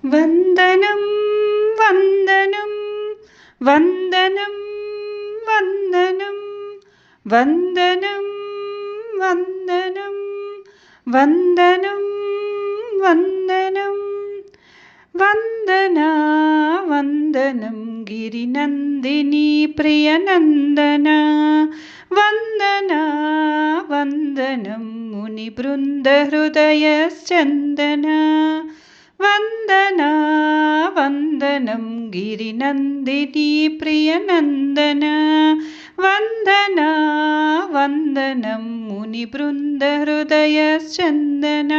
వందనం వందనం వందనం వందనం వందనం వందనం వందనం వందనం వందనా వందనం గిరినందిని ప్రియనందన వందనా వందనం ముని బృంద హృదయశ్చందన వందనా వందనం గిరినందిని ప్రియనందన వందనా వందనం ముని బృంద హృదయశ్చందన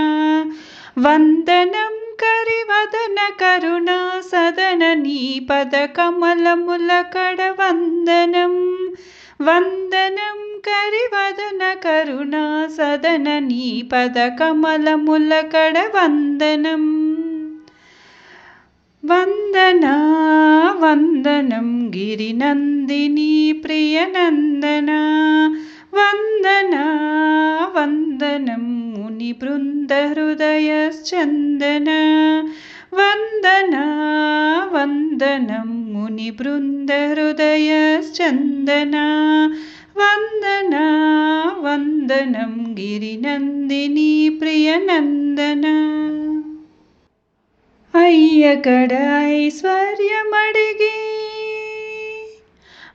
వందనం కరివదన కరుణా సదన నీ పద కమలముల కడ వందనం వందనం కరివదన కరుణా సదన నీ పద కమలముల కడ వందనం వందనా వందనం గిరినందిని ప్రియనందన వందనా వందనం ముని బృంద హృదయశ్చందన వందనా వందనం ముని బృంద హృదయశ్చందన వందనా వందనం గిరినందిని ప్రియనందన అయ్యకడ ఐశ్వర్యమడిగి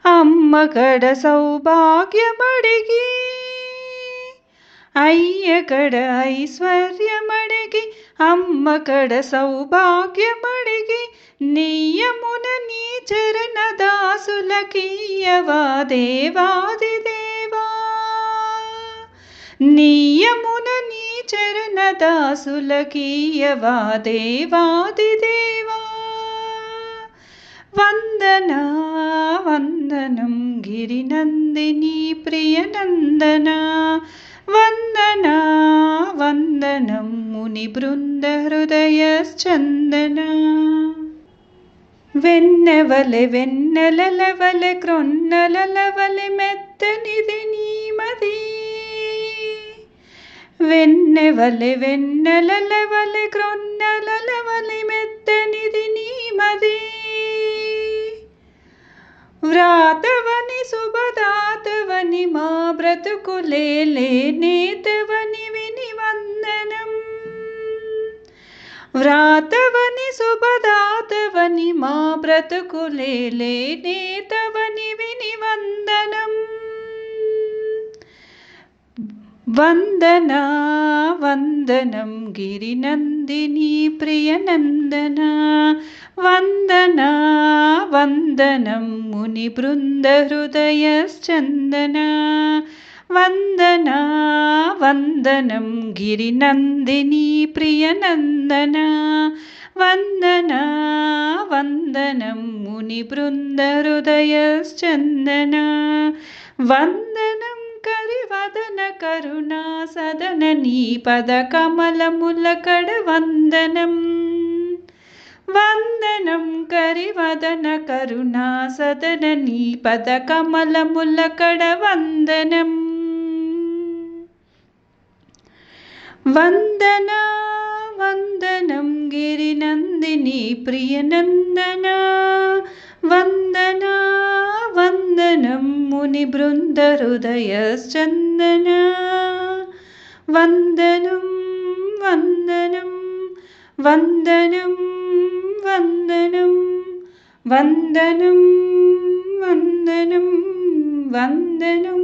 అమ్మకడ సౌభాగ్యమడిగి అయ్యకడ ఐశ్వర్యమడిగి అమ్మకడ సౌభాగ్యమడిగి నియమున నీ చరణ దాసులకీయవా దేవాదిదేవా నియమున నీ చరణ దాసులకీయవా దేవాదిదేవా వందనా వందనం గిరినందిని ప్రియనందన వందనా వందనం ముని బృంద హృదయశ్చందన వెన్నెవలె వెన్నెలలవలె క్రొన్నలలవలె మెత్తనిది నీమది వెన్నెవలె వెన్నెలలవలె క్రొన్నలలవలె మెత్తనిది నీమది వ్రాతవని శుభదాతవని మా బ్రతుకులేలే నేతవని విని వందనం వ్రాతవని శుభదాతవని మా బ్రతుకులేలే నేతవని విని వందనం వందనా వందనం గిరినందిని ప్రియనందన వందనా వందనం ముని బృంద హృదయశ్చందన వందనా వందనం గిరినందిని ప్రియనందన వందనా వందనం ముని బృంద హృదయశ్చందన వందనం కరివదన కరుణా సదన నీ పద కమలముల కడ వందనం వందనం కరివదన కరుణా సదన నీ పద కమలముల కడ వందనం వందనా వందనం గిరినందిని ప్రియనందన వందనా వందనం ముని బృంద హృదయశ్చందన వందనం వందనం వందనం వందనం వందనం వందనం వందనం